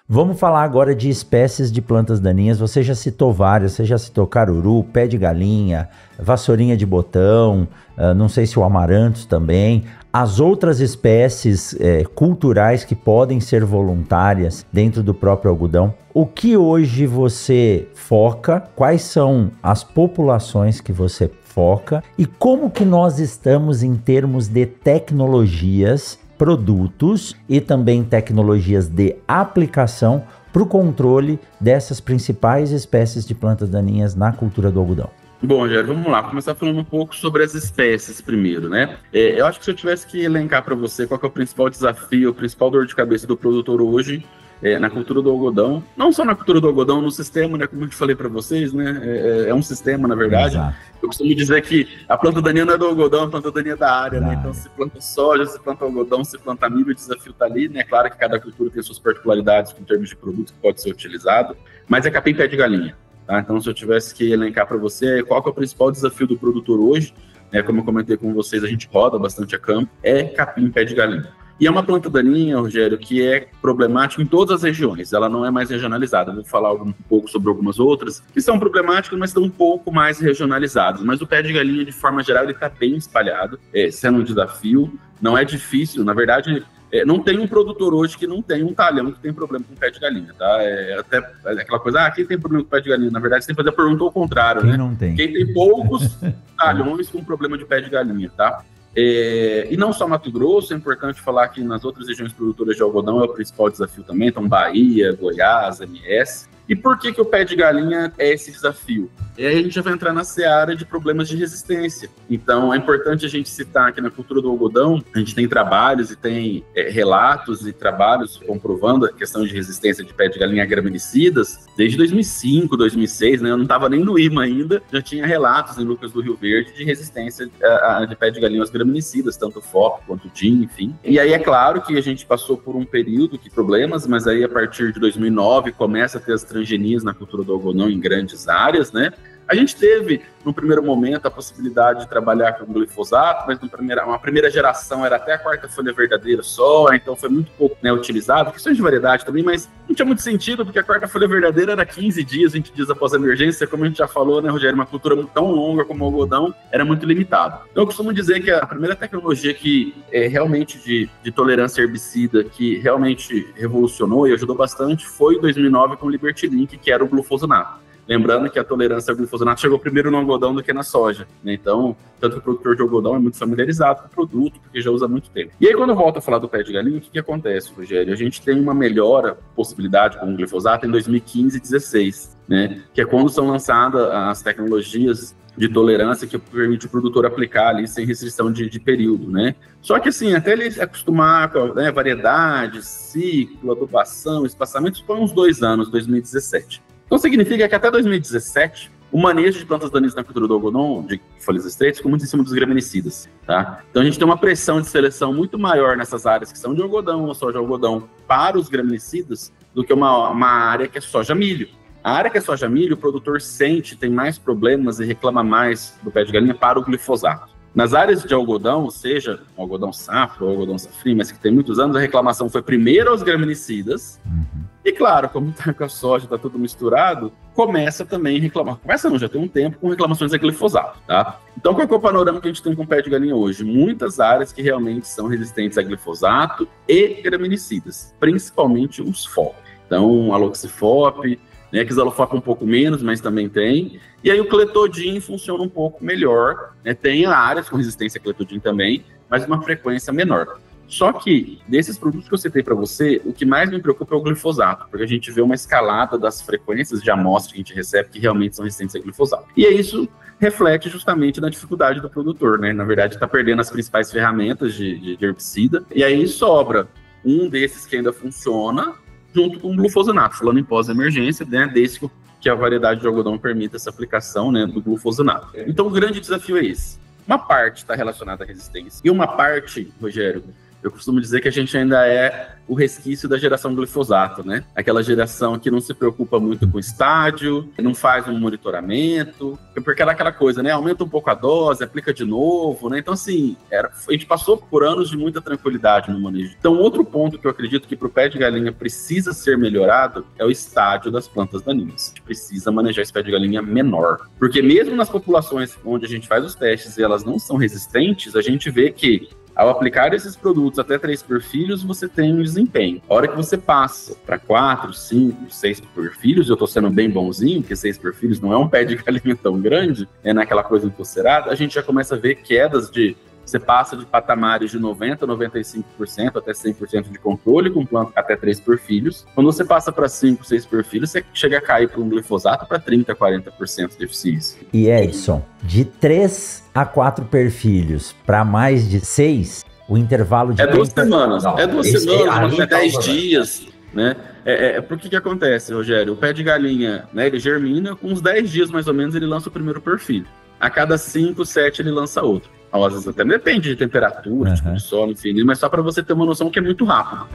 Vamos falar agora de espécies de plantas daninhas. Você já citou várias, você já citou caruru, pé de galinha, vassourinha de botão, não sei se o amaranthus também. As outras espécies culturais que podem ser voluntárias dentro do próprio algodão. O que hoje você foca? Quais são as populações que você foca? E como que nós estamos em termos de tecnologias, produtos e também tecnologias de aplicação para o controle dessas principais espécies de plantas daninhas na cultura do algodão? Bom, Jair, vamos lá, começar falando um pouco sobre as espécies primeiro, né? Eu acho que se eu tivesse que elencar para você qual que é o principal desafio, a principal dor de cabeça do produtor hoje na cultura do algodão, não só na cultura do algodão, no sistema, né? Como eu te falei para vocês, né? É um sistema, na verdade. Exato. Eu costumo dizer que a planta daninha não é do algodão, a planta daninha é da área, né? Então, se planta soja, se planta algodão, se planta milho, o desafio está ali, né? Claro que cada cultura tem suas particularidades em termos de produto que pode ser utilizado, mas é capim pé de galinha. Tá? Então, se eu tivesse que elencar para você qual que é o principal desafio do produtor hoje, como eu comentei com vocês, a gente roda bastante a campo, é capim pé de galinha. E é uma planta daninha, Rogério, que é problemática em todas as regiões, ela não é mais regionalizada. Eu vou falar um pouco sobre algumas outras que são problemáticas, mas estão um pouco mais regionalizadas. Mas o pé de galinha, de forma geral, ele está bem espalhado, sendo um desafio, não é difícil, na verdade. Não tem um produtor hoje que não tem um talhão que tem problema com pé de galinha, tá? Até aquela coisa, quem tem problema com pé de galinha? Na verdade, você tem que fazer a pergunta ao contrário, quem né? Não tem. Quem tem poucos talhões com problema de pé de galinha, tá? E não só Mato Grosso, é importante falar que nas outras regiões produtoras de algodão é o principal desafio também, então Bahia, Goiás, MS. E por que o pé de galinha é esse desafio? E aí a gente já vai entrar na seara de problemas de resistência. Então é importante a gente citar que na cultura do algodão, a gente tem trabalhos e tem relatos e trabalhos comprovando a questão de resistência de pé de galinha a graminicidas desde 2005, 2006, né? Eu não estava nem no IMA ainda, já tinha relatos em Lucas do Rio Verde de resistência de pé de galinha aos graminicidas, tanto FOP quanto DIN, enfim. E aí é claro que a gente passou por um período de problemas, mas aí a partir de 2009 começa a ter as transgenias na cultura do algodão em grandes áreas, né? A gente teve, no primeiro momento, a possibilidade de trabalhar com glifosato, mas uma primeira geração era até a quarta folha verdadeira só, então foi muito pouco utilizado, questões de variedade também, mas não tinha muito sentido, porque a quarta folha verdadeira era 15 dias, 20 dias após a emergência, como a gente já falou, né, Rogério, uma cultura tão longa como o algodão era muito limitado. Então eu costumo dizer que a primeira tecnologia que é realmente de tolerância herbicida, que realmente revolucionou e ajudou bastante, foi em 2009 com o Liberty Link, que era o glufosinato. Lembrando que a tolerância ao glufosinato chegou primeiro no algodão do que na soja, né? Então, tanto que o produtor de algodão é muito familiarizado com o produto, porque já usa há muito tempo. E aí, quando eu volto a falar do pé de galinha, o que acontece, Rogério? A gente tem uma melhora, possibilidade com o glifosato em 2015 e 2016, né? Que é quando são lançadas as tecnologias de tolerância que permite o produtor aplicar ali sem restrição de período, né? Só que assim, até ele acostumar com variedade, ciclo, adubação, espaçamento, foi uns 2 anos, 2017. Então significa que até 2017, o manejo de plantas daninhas na cultura do algodão, de folhas estreitas, ficou muito em cima dos graminicidas, tá? Então a gente tem uma pressão de seleção muito maior nessas áreas que são de algodão ou soja algodão para os graminicidas do que uma área que é soja-milho. A área que é soja-milho, o produtor tem mais problemas e reclama mais do pé de galinha para o glifosato. Nas áreas de algodão, seja algodão safra ou algodão safrinha, mas que tem muitos anos, a reclamação foi primeiro aos graminicidas. E claro, como está com a soja, está tudo misturado, começa também a reclamar. Começa não, já tem um tempo com reclamações a glifosato, tá? Então, qual é o panorama que a gente tem com o pé de galinha hoje? Muitas áreas que realmente são resistentes a glifosato e graminicidas, principalmente os FOP. Então, a Loxifop, né, que Xalofop um pouco menos, mas também tem. E aí o Clethodim funciona um pouco melhor, né? Tem áreas com resistência a Clethodim também, mas uma frequência menor. Só que, desses produtos que eu citei para você, o que mais me preocupa é o glifosato, porque a gente vê uma escalada das frequências de amostra que a gente recebe que realmente são resistentes a glifosato. E isso reflete justamente na dificuldade do produtor, né? Na verdade, está perdendo as principais ferramentas de herbicida, e aí sobra um desses que ainda funciona, junto com o glufosinato, falando em pós-emergência, né? Desde que a variedade de algodão permita essa aplicação, né, do glufosinato. Então, o grande desafio é esse. Uma parte está relacionada à resistência, e uma parte, Rogério, Eu costumo dizer que a gente ainda é o resquício da geração glifosato, né? Aquela geração que não se preocupa muito com o estádio, não faz um monitoramento, porque era aquela coisa, né? Aumenta um pouco a dose, aplica de novo, né? Então, assim, a gente passou por anos de muita tranquilidade no manejo. Então, outro ponto que eu acredito que para o pé de galinha precisa ser melhorado é o estádio das plantas daninhas. A gente precisa manejar esse pé de galinha menor. Porque mesmo nas populações onde a gente faz os testes e elas não são resistentes, a gente vê que ao aplicar esses produtos até 3 perfilhos, você tem um desempenho. A hora que você passa para 4, 5, 6 perfilhos, eu estou sendo bem bonzinho, porque 6 perfilhos não é um pé de galinha tão grande, é naquela coisa encocerada, a gente já começa a ver quedas de... Você passa de patamares de 90%, 95%, até 100% de controle com planta até 3 perfilhos. Quando você passa para 5, 6 perfilhos, você chega a cair para um glifosato para 30%, 40% de eficiência. E Edson, de 3 a 4 perfilhos para mais de 6, o intervalo de... É 2 semanas. Não, é 2 semanas, é 10 dias, né? Por que acontece, Rogério? O pé de galinha, né, ele germina, com uns 10 dias mais ou menos ele lança o primeiro perfilho. A cada 5, 7 ele lança outro. Às vezes até depende de temperatura, tipo de solo, enfim, mas só para você ter uma noção que é muito rápido.